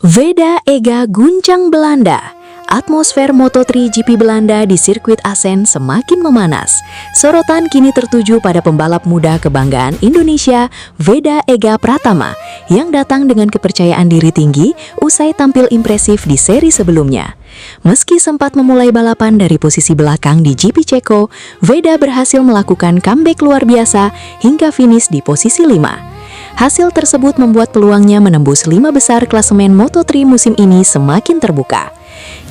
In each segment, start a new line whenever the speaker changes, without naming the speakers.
Veda Ega guncang Belanda. Atmosfer Moto3 GP Belanda di sirkuit Assen semakin memanas. Sorotan kini tertuju pada pembalap muda kebanggaan Indonesia, Veda Ega Pratama, yang datang dengan kepercayaan diri tinggi usai tampil impresif di seri sebelumnya. Meski sempat memulai balapan dari posisi belakang di GP Ceko, Veda berhasil melakukan comeback luar biasa hingga finish di posisi 5. Hasil tersebut membuat peluangnya menembus 5 besar klasemen Moto3 musim ini semakin terbuka.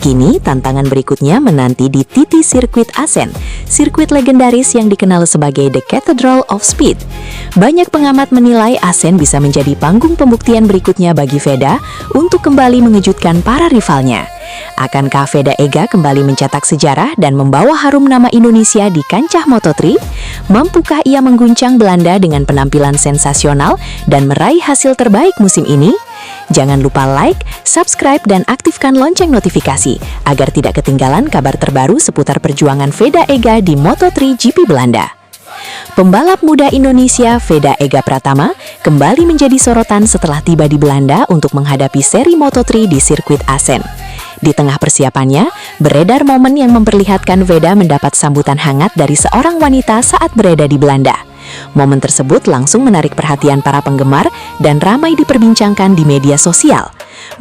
Kini tantangan berikutnya menanti di TT Sirkuit Assen, sirkuit legendaris yang dikenal sebagai The Cathedral of Speed. Banyak pengamat menilai Assen bisa menjadi panggung pembuktian berikutnya bagi Veda untuk kembali mengejutkan para rivalnya. Akankah Veda Ega kembali mencetak sejarah dan membawa harum nama Indonesia di kancah Moto3? Mampukah ia mengguncang Belanda dengan penampilan sensasional dan meraih hasil terbaik musim ini? Jangan lupa like, subscribe, dan aktifkan lonceng notifikasi agar tidak ketinggalan kabar terbaru seputar perjuangan Veda Ega di Moto3 GP Belanda. Pembalap muda Indonesia Veda Ega Pratama kembali menjadi sorotan setelah tiba di Belanda untuk menghadapi seri Moto3 di sirkuit Assen. Di tengah persiapannya, beredar momen yang memperlihatkan Veda mendapat sambutan hangat dari seorang wanita saat berada di Belanda. Momen tersebut langsung menarik perhatian para penggemar dan ramai diperbincangkan di media sosial.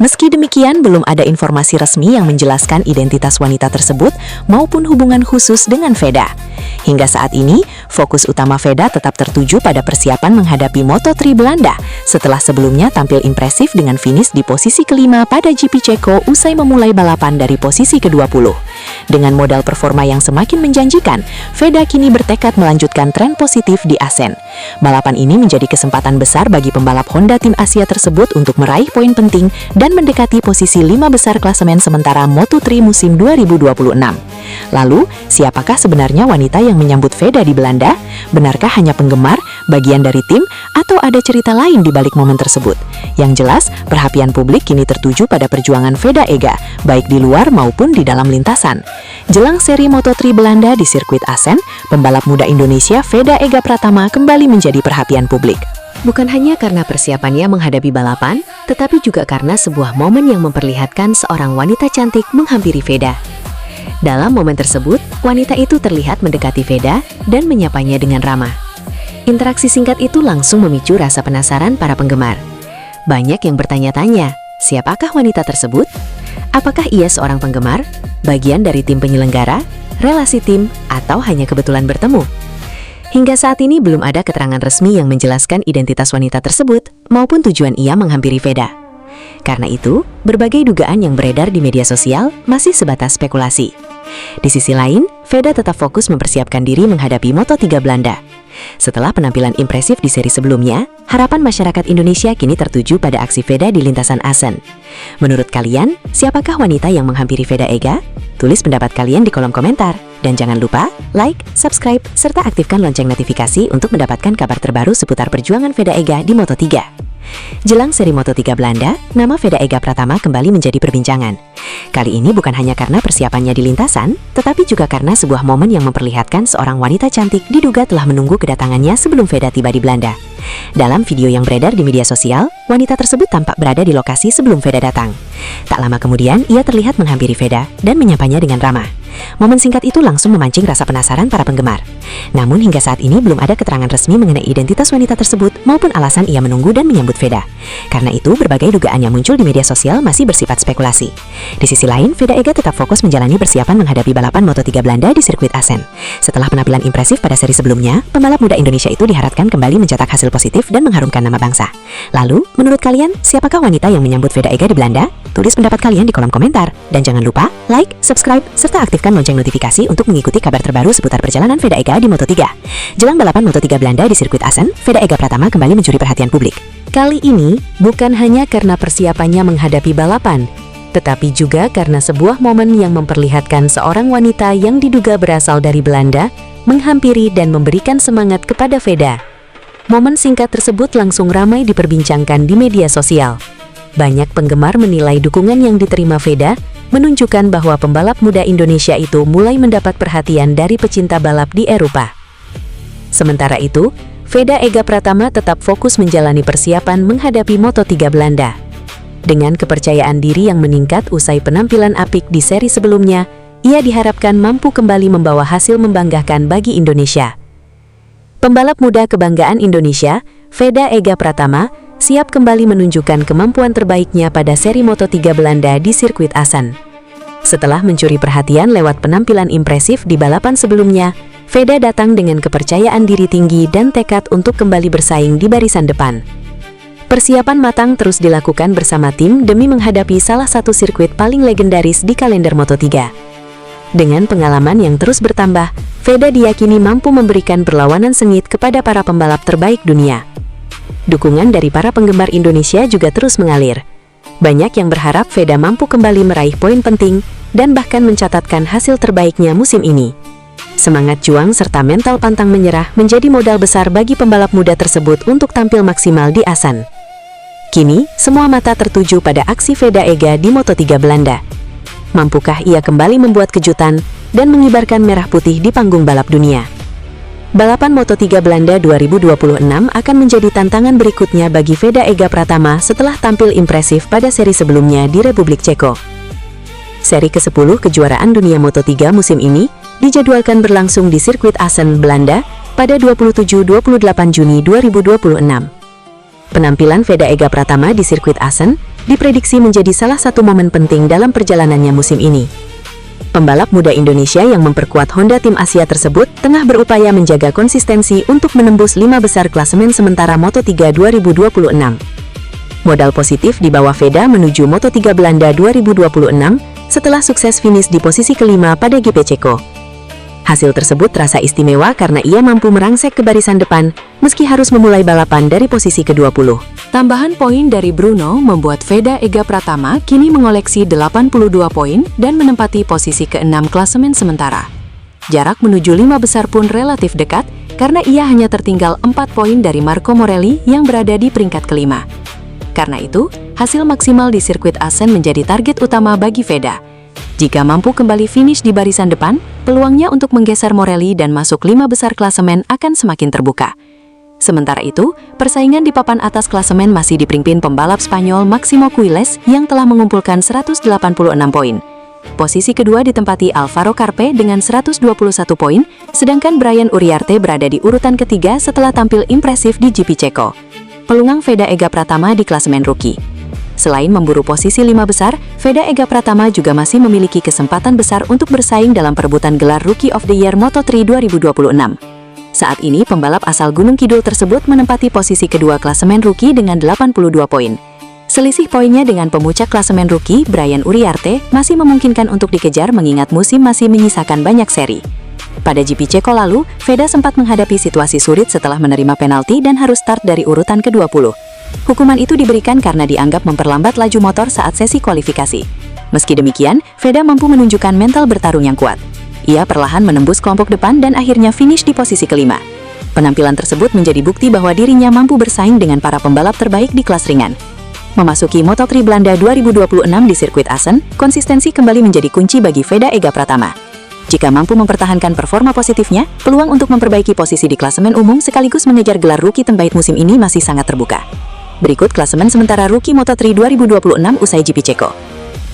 Meski demikian, belum ada informasi resmi yang menjelaskan identitas wanita tersebut maupun hubungan khusus dengan Veda. Hingga saat ini, fokus utama Veda tetap tertuju pada persiapan menghadapi Moto3 Belanda setelah sebelumnya tampil impresif dengan finish di posisi kelima pada GP Ceko usai memulai balapan dari posisi ke-20. Dengan modal performa yang semakin menjanjikan, Veda kini bertekad melanjutkan tren positif di Assen. Balapan ini menjadi kesempatan besar bagi pembalap Honda tim Asia tersebut untuk meraih poin penting dan mendekati posisi 5 besar klasemen sementara Moto3 musim 2026. Lalu, siapakah sebenarnya wanita yang menyambut Veda di Belanda? Benarkah hanya penggemar, bagian dari tim, atau ada cerita lain di balik momen tersebut? Yang jelas, perhatian publik kini tertuju pada perjuangan Veda Ega, baik di luar maupun di dalam lintasan. Jelang seri Moto3 Belanda di sirkuit Assen, pembalap muda Indonesia Veda Ega Pratama kembali menjadi perhatian publik.
Bukan hanya karena persiapannya menghadapi balapan, tetapi juga karena sebuah momen yang memperlihatkan seorang wanita cantik menghampiri Veda. Dalam momen tersebut, wanita itu terlihat mendekati Veda dan menyapanya dengan ramah. Interaksi singkat itu langsung memicu rasa penasaran para penggemar. Banyak yang bertanya-tanya, siapakah wanita tersebut? Apakah ia seorang penggemar, bagian dari tim penyelenggara, relasi tim, atau hanya kebetulan bertemu? Hingga saat ini belum ada keterangan resmi yang menjelaskan identitas wanita tersebut maupun tujuan ia menghampiri Veda. Karena itu, berbagai dugaan yang beredar di media sosial masih sebatas spekulasi. Di sisi lain, Veda tetap fokus mempersiapkan diri menghadapi Moto3 Belanda. Setelah penampilan impresif di seri sebelumnya, harapan masyarakat Indonesia kini tertuju pada aksi Veda di lintasan Assen. Menurut kalian, siapakah wanita yang menghampiri Veda Ega? Tulis pendapat kalian di kolom komentar. Dan jangan lupa like, subscribe, serta aktifkan lonceng notifikasi untuk mendapatkan kabar terbaru seputar perjuangan Veda Ega di Moto3. Jelang seri Moto3 Belanda, nama Veda Ega Pratama kembali menjadi perbincangan. Kali ini bukan hanya karena persiapannya di lintasan, tetapi juga karena sebuah momen yang memperlihatkan seorang wanita cantik diduga telah menunggu kedatangannya sebelum Veda tiba di Belanda. Dalam video yang beredar di media sosial, wanita tersebut tampak berada di lokasi sebelum Veda datang. Tak lama kemudian, ia terlihat menghampiri Veda dan menyapanya dengan ramah. Momen singkat itu langsung memancing rasa penasaran para penggemar. Namun hingga saat ini belum ada keterangan resmi mengenai identitas wanita tersebut maupun alasan ia menunggu dan menyambut Veda. Karena itu, berbagai dugaan yang muncul di media sosial masih bersifat spekulasi. Di sisi lain, Veda Ega tetap fokus menjalani persiapan menghadapi balapan Moto3 Belanda di sirkuit Assen. Setelah penampilan impresif pada seri sebelumnya, pembalap muda Indonesia itu diharapkan kembali mencetak hasil positif dan mengharumkan nama bangsa. Lalu, menurut kalian, siapakah wanita yang menyambut Veda Ega di Belanda? Tulis pendapat kalian di kolom komentar. Dan jangan lupa like, subscribe, serta aktifkan lonceng notifikasi untuk mengikuti kabar terbaru seputar perjalanan Veda Ega di Moto3. Jelang balapan Moto3 Belanda di sirkuit Assen, Veda Ega Pratama kembali mencuri perhatian publik.
Kali ini, bukan hanya karena persiapannya menghadapi balapan, tetapi juga karena sebuah momen yang memperlihatkan seorang wanita yang diduga berasal dari Belanda menghampiri dan memberikan semangat kepada Veda. Momen singkat tersebut langsung ramai diperbincangkan di media sosial. Banyak penggemar menilai dukungan yang diterima Veda menunjukkan bahwa pembalap muda Indonesia itu mulai mendapat perhatian dari pecinta balap di Eropa. Sementara itu, Veda Ega Pratama tetap fokus menjalani persiapan menghadapi Moto3 Belanda. Dengan kepercayaan diri yang meningkat usai penampilan apik di seri sebelumnya, ia diharapkan mampu kembali membawa hasil membanggakan bagi Indonesia. Pembalap muda kebanggaan Indonesia, Veda Ega Pratama, siap kembali menunjukkan kemampuan terbaiknya pada seri Moto3 Belanda di sirkuit Assen. Setelah mencuri perhatian lewat penampilan impresif di balapan sebelumnya, Veda datang dengan kepercayaan diri tinggi dan tekad untuk kembali bersaing di barisan depan. Persiapan matang terus dilakukan bersama tim demi menghadapi salah satu sirkuit paling legendaris di kalender Moto3. Dengan pengalaman yang terus bertambah, Veda diyakini mampu memberikan perlawanan sengit kepada para pembalap terbaik dunia. Dukungan dari para penggemar Indonesia juga terus mengalir. Banyak yang berharap Veda mampu kembali meraih poin penting dan bahkan mencatatkan hasil terbaiknya musim ini. Semangat juang serta mental pantang menyerah menjadi modal besar bagi pembalap muda tersebut untuk tampil maksimal di Assen. Kini, semua mata tertuju pada aksi Veda Ega di Moto3 Belanda. Mampukah ia kembali membuat kejutan dan mengibarkan merah putih di panggung balap dunia? Balapan Moto3 Belanda 2026 akan menjadi tantangan berikutnya bagi Veda Ega Pratama setelah tampil impresif pada seri sebelumnya di Republik Ceko. Seri ke-10 kejuaraan dunia Moto3 musim ini dijadwalkan berlangsung di sirkuit Assen, Belanda pada 27-28 Juni 2026. Penampilan Veda Ega Pratama di sirkuit Assen diprediksi menjadi salah satu momen penting dalam perjalanannya musim ini. Pembalap muda Indonesia yang memperkuat Honda Tim Asia tersebut tengah berupaya menjaga konsistensi untuk menembus 5 besar klasemen sementara Moto3 2026. Modal positif dibawa Veda menuju Moto3 Belanda 2026 setelah sukses finish di posisi kelima pada GP Ceko. Hasil tersebut terasa istimewa karena ia mampu merangsek ke barisan depan meski harus memulai balapan dari posisi ke-20. Tambahan poin dari Bruno membuat Veda Ega Pratama kini mengoleksi 82 poin dan menempati posisi ke-6 klasemen sementara. Jarak menuju 5 besar pun relatif dekat karena ia hanya tertinggal 4 poin dari Marco Morelli yang berada di peringkat kelima. Karena itu, hasil maksimal di sirkuit Assen menjadi target utama bagi Veda. Jika mampu kembali finish di barisan depan, peluangnya untuk menggeser Morelli dan masuk 5 besar klasemen akan semakin terbuka. Sementara itu, persaingan di papan atas klasemen masih dipimpin pembalap Spanyol Máximo Quiles yang telah mengumpulkan 186 poin. Posisi kedua ditempati Alvaro Carpe dengan 121 poin, sedangkan Brian Uriarte berada di urutan ketiga setelah tampil impresif di GP Ceko. Peluang Veda Ega Pratama di klasemen rookie. Selain memburu posisi 5 besar, Veda Ega Pratama juga masih memiliki kesempatan besar untuk bersaing dalam perebutan gelar Rookie of the Year Moto3 2026. Saat ini, pembalap asal Gunung Kidul tersebut menempati posisi kedua klasemen rookie dengan 82 poin. Selisih poinnya dengan pemuncak klasemen rookie, Brian Uriarte, masih memungkinkan untuk dikejar mengingat musim masih menyisakan banyak seri. Pada GP Ceko lalu, Veda sempat menghadapi situasi sulit setelah menerima penalti dan harus start dari urutan ke-20. Hukuman itu diberikan karena dianggap memperlambat laju motor saat sesi kualifikasi. Meski demikian, Veda mampu menunjukkan mental bertarung yang kuat. Ia perlahan menembus kelompok depan dan akhirnya finish di posisi kelima. Penampilan tersebut menjadi bukti bahwa dirinya mampu bersaing dengan para pembalap terbaik di kelas ringan. Memasuki Moto3 Belanda 2026 di sirkuit Assen, konsistensi kembali menjadi kunci bagi Veda Ega Pratama. Jika mampu mempertahankan performa positifnya, peluang untuk memperbaiki posisi di klasemen umum sekaligus mengejar gelar rookie terbaik musim ini masih sangat terbuka. Berikut klasemen sementara rookie Moto3 2026 usai GP Ceko.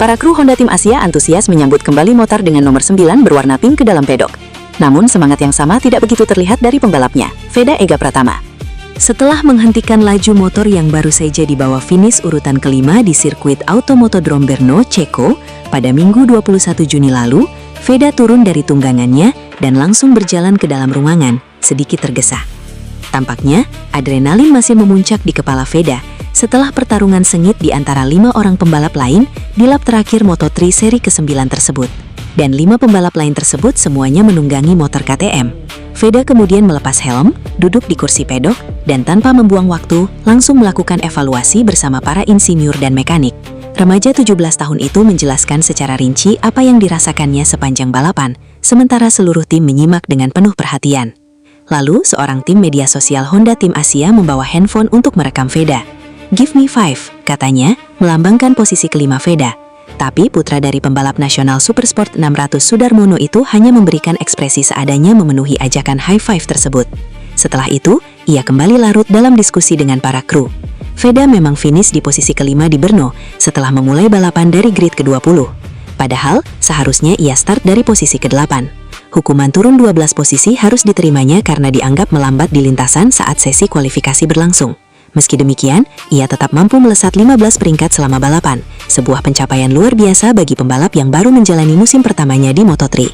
Para kru Honda Tim Asia antusias menyambut kembali motor dengan nomor 9 berwarna pink ke dalam pedok. Namun semangat yang sama tidak begitu terlihat dari pembalapnya, Veda Ega Pratama. Setelah menghentikan laju motor yang baru saja dibawa finish urutan kelima di sirkuit Automotodrome Brno, Ceko, pada Minggu 21 Juni lalu, Veda turun dari tunggangannya dan langsung berjalan ke dalam ruangan, sedikit tergesa. Tampaknya, adrenalin masih memuncak di kepala Veda setelah pertarungan sengit di antara 5 orang pembalap lain di lap terakhir Moto3 seri ke-9 tersebut. Dan 5 pembalap lain tersebut semuanya menunggangi motor KTM. Veda kemudian melepas helm, duduk di kursi pedok, dan tanpa membuang waktu, langsung melakukan evaluasi bersama para insinyur dan mekanik. Remaja 17 tahun itu menjelaskan secara rinci apa yang dirasakannya sepanjang balapan, sementara seluruh tim menyimak dengan penuh perhatian. Lalu, seorang tim media sosial Honda Tim Asia membawa handphone untuk merekam Veda. "Give me 5," katanya, melambangkan posisi kelima Veda. Tapi putra dari pembalap nasional Supersport 600 Sudarmono itu hanya memberikan ekspresi seadanya memenuhi ajakan high five tersebut. Setelah itu, ia kembali larut dalam diskusi dengan para kru. Veda memang finish di posisi kelima di Brno setelah memulai balapan dari grid ke-20. Padahal, seharusnya ia start dari posisi ke-8. Hukuman turun 12 posisi harus diterimanya karena dianggap melambat di lintasan saat sesi kualifikasi berlangsung. Meski demikian, ia tetap mampu melesat 15 peringkat selama balapan, sebuah pencapaian luar biasa bagi pembalap yang baru menjalani musim pertamanya di Moto3.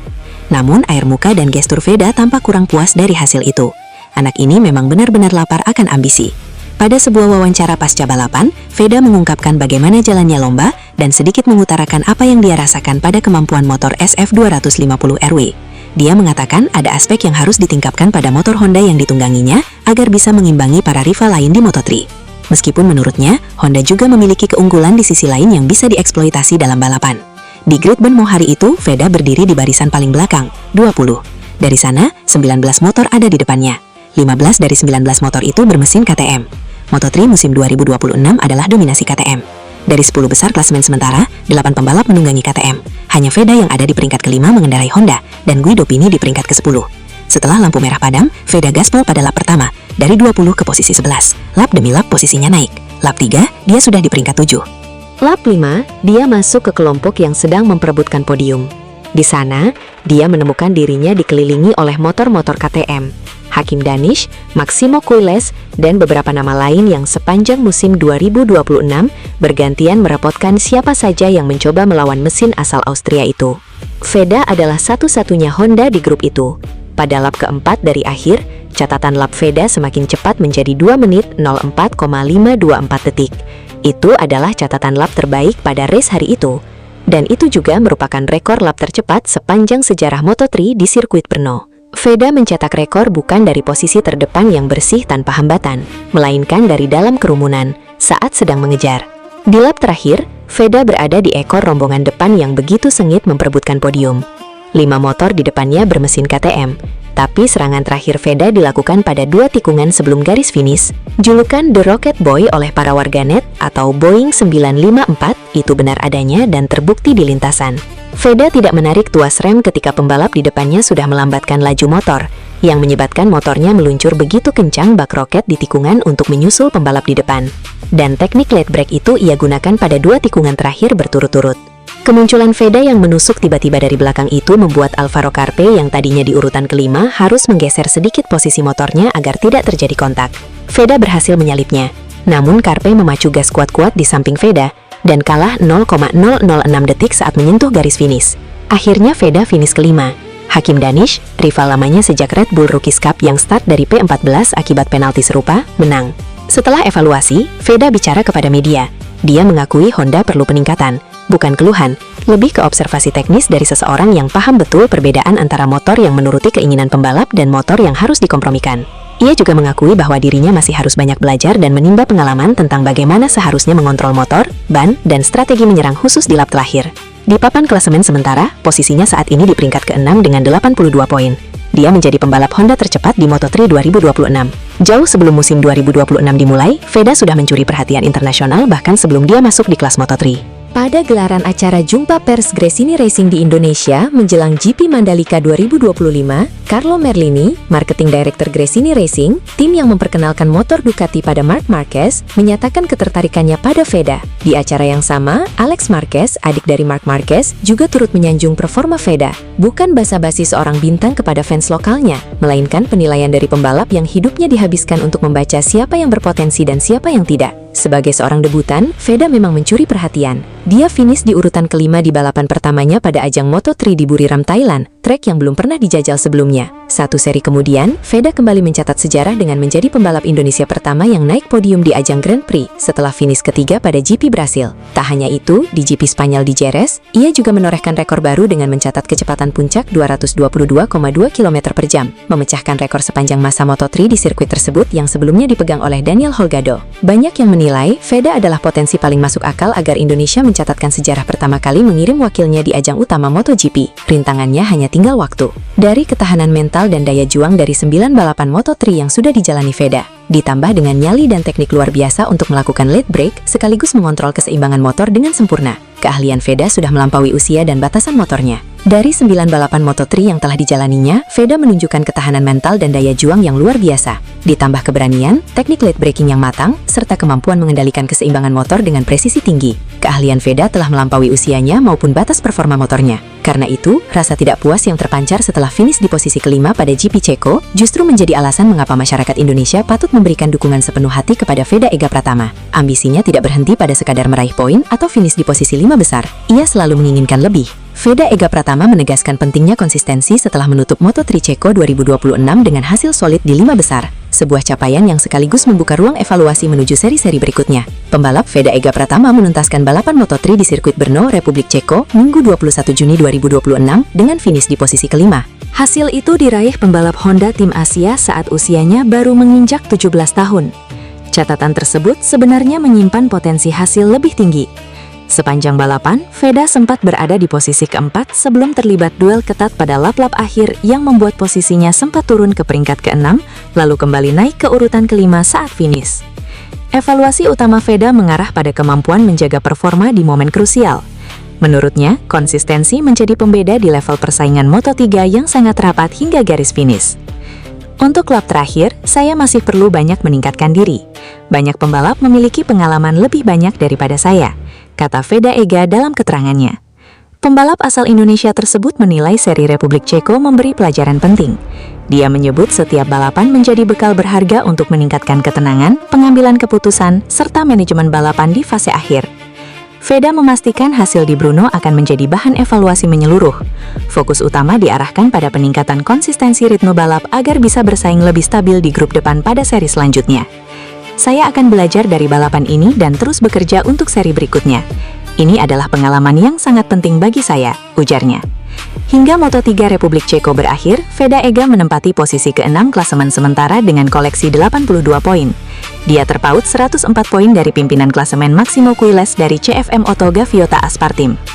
Namun, air muka dan gestur Veda tampak kurang puas dari hasil itu. Anak ini memang benar-benar lapar akan ambisi. Pada sebuah wawancara pasca balapan, Veda mengungkapkan bagaimana jalannya lomba dan sedikit mengutarakan apa yang dia rasakan pada kemampuan motor SF250RW. Dia mengatakan ada aspek yang harus ditingkatkan pada motor Honda yang ditungganginya agar bisa mengimbangi para rival lain di Moto3. Meskipun menurutnya, Honda juga memiliki keunggulan di sisi lain yang bisa dieksploitasi dalam balapan. Di grid Brno hari itu, Veda berdiri di barisan paling belakang, 20. Dari sana, 19 motor ada di depannya. 15 dari 19 motor itu bermesin KTM. Moto3 musim 2026 adalah dominasi KTM. Dari 10 besar klasemen sementara, 8 pembalap menunggangi KTM. Hanya Veda yang ada di peringkat kelima mengendarai Honda, dan Guido Pini di peringkat ke-10. Setelah lampu merah padam, Veda gaspol pada lap pertama, dari 20 ke posisi 11. Lap demi lap posisinya naik. Lap 3, dia sudah di peringkat 7.
Lap 5, dia masuk ke kelompok yang sedang memperebutkan podium. Di sana, dia menemukan dirinya dikelilingi oleh motor-motor KTM. Hakim Danish, Maximo Kuiles, dan beberapa nama lain yang sepanjang musim 2026 bergantian merepotkan siapa saja yang mencoba melawan mesin asal Austria itu. Veda adalah satu-satunya Honda di grup itu. Pada lap keempat dari akhir, catatan lap Veda semakin cepat menjadi 2 menit 04,524 detik. Itu adalah catatan lap terbaik pada race hari itu. Dan itu juga merupakan rekor lap tercepat sepanjang sejarah Moto3 di sirkuit Brno. Veda mencetak rekor bukan dari posisi terdepan yang bersih tanpa hambatan, melainkan dari dalam kerumunan saat sedang mengejar. Di lap terakhir, Veda berada di ekor rombongan depan yang begitu sengit memperebutkan podium. 5 motor di depannya bermesin KTM, tapi serangan terakhir Veda dilakukan pada 2 tikungan sebelum garis finish. Julukan The Rocket Boy oleh para warganet atau Boeing 954 itu benar adanya dan terbukti di lintasan. Veda tidak menarik tuas rem ketika pembalap di depannya sudah melambatkan laju motor, yang menyebabkan motornya meluncur begitu kencang bak roket di tikungan untuk menyusul pembalap di depan. Dan teknik late brake itu ia gunakan pada 2 tikungan terakhir berturut-turut. Kemunculan Veda yang menusuk tiba-tiba dari belakang itu membuat Alvaro Carpe yang tadinya di urutan kelima harus menggeser sedikit posisi motornya agar tidak terjadi kontak. Veda berhasil menyalipnya, namun Carpe memacu gas kuat-kuat di samping Veda dan kalah 0,006 detik saat menyentuh garis finish. Akhirnya Veda finish kelima. Hakim Danish, rival lamanya sejak Red Bull Rookies Cup yang start dari P14 akibat penalti serupa, menang. Setelah evaluasi, Veda bicara kepada media. Dia mengakui Honda perlu peningkatan, bukan keluhan, lebih ke observasi teknis dari seseorang yang paham betul perbedaan antara motor yang menuruti keinginan pembalap dan motor yang harus dikompromikan. Ia juga mengakui bahwa dirinya masih harus banyak belajar dan menimba pengalaman tentang bagaimana seharusnya mengontrol motor, ban, dan strategi menyerang khusus di lap terakhir. Di papan klasemen sementara, posisinya saat ini di peringkat ke-6 dengan 82 poin. Dia menjadi pembalap Honda tercepat di Moto3 2026. Jauh sebelum musim 2026 dimulai, Veda sudah mencuri perhatian internasional bahkan sebelum dia masuk di kelas Moto3. Pada gelaran acara Jumpa Pers Gresini Racing di Indonesia menjelang GP Mandalika 2025, Carlo Merlini, Marketing Director Gresini Racing, tim yang memperkenalkan motor Ducati pada Marc Marquez, menyatakan ketertarikannya pada Veda. Di acara yang sama, Alex Marquez, adik dari Marc Marquez, juga turut menyanjung performa Veda. Bukan basa-basi seorang bintang kepada fans lokalnya, melainkan penilaian dari pembalap yang hidupnya dihabiskan untuk membaca siapa yang berpotensi dan siapa yang tidak. Sebagai seorang debutan, Veda memang mencuri perhatian. Dia finish di urutan kelima di balapan pertamanya pada ajang Moto3 di Buriram, Thailand, trek yang belum pernah dijajal sebelumnya. 1 seri kemudian, Veda kembali mencatat sejarah dengan menjadi pembalap Indonesia pertama yang naik podium di ajang Grand Prix setelah finish ketiga pada GP Brasil. Tak hanya itu, di GP Spanyol di Jerez, ia juga menorehkan rekor baru dengan mencatat kecepatan puncak 222,2 km per jam, memecahkan rekor sepanjang masa Moto3 di sirkuit tersebut yang sebelumnya dipegang oleh Daniel Holgado. Banyak yang menilai Veda adalah potensi paling masuk akal agar Indonesia mencatatkan sejarah pertama kali mengirim wakilnya di ajang utama MotoGP. Rintangannya hanya tinggal waktu. Dari ketahanan mental dan daya juang dari 9 balapan Moto3 yang sudah dijalani Veda, ditambah dengan nyali dan teknik luar biasa untuk melakukan late brake sekaligus mengontrol keseimbangan motor dengan sempurna. Keahlian Veda sudah melampaui usia dan batasan motornya.
Dari 9 balapan Moto3 yang telah dijalaninya, Veda menunjukkan ketahanan mental dan daya juang yang luar biasa. Ditambah keberanian, teknik late braking yang matang, serta kemampuan mengendalikan keseimbangan motor dengan presisi tinggi. Keahlian Veda telah melampaui usianya maupun batas performa motornya. Karena itu, rasa tidak puas yang terpancar setelah finish di posisi kelima pada GP Ceko justru menjadi alasan mengapa masyarakat Indonesia patut memberikan dukungan sepenuh hati kepada Veda Ega Pratama. Ambisinya tidak berhenti pada sekadar meraih poin atau finish di posisi 5 besar. Ia selalu menginginkan lebih. Veda Ega Pratama menegaskan pentingnya konsistensi setelah menutup Moto3 Ceko 2026 dengan hasil solid di 5 besar. Sebuah capaian yang sekaligus membuka ruang evaluasi menuju seri-seri berikutnya. Pembalap Veda Ega Pratama menuntaskan balapan Moto3 di sirkuit Brno, Republik Ceko, Minggu 21 Juni 2026 dengan finish di posisi kelima. Hasil itu diraih pembalap Honda Tim Asia saat usianya baru menginjak 17 tahun. Catatan tersebut sebenarnya menyimpan potensi hasil lebih tinggi. Sepanjang balapan, Veda sempat berada di posisi keempat sebelum terlibat duel ketat pada lap-lap akhir yang membuat posisinya sempat turun ke peringkat ke-6, lalu kembali naik ke urutan kelima saat finish. Evaluasi utama Veda mengarah pada kemampuan menjaga performa di momen krusial. Menurutnya, konsistensi menjadi pembeda di level persaingan Moto3 yang sangat rapat hingga garis finish. Untuk lap terakhir, saya masih perlu banyak meningkatkan diri. Banyak pembalap memiliki pengalaman lebih banyak daripada saya, kata Veda Ega dalam keterangannya. Pembalap asal Indonesia tersebut menilai seri Republik Ceko memberi pelajaran penting. Dia menyebut setiap balapan menjadi bekal berharga untuk meningkatkan ketenangan, pengambilan keputusan, serta manajemen balapan di fase akhir. Veda memastikan hasil di Brno akan menjadi bahan evaluasi menyeluruh. Fokus utama diarahkan pada peningkatan konsistensi ritme balap agar bisa bersaing lebih stabil di grup depan pada seri selanjutnya. Saya akan belajar dari balapan ini dan terus bekerja untuk seri berikutnya. Ini adalah pengalaman yang sangat penting bagi saya, ujarnya. Hingga Moto3 Republik Ceko berakhir, Veda Ega menempati posisi ke-6 klasemen sementara dengan koleksi 82 poin. Dia terpaut 104 poin dari pimpinan klasemen Maximo Quiles dari CFM Oto Gaviota Aspartim.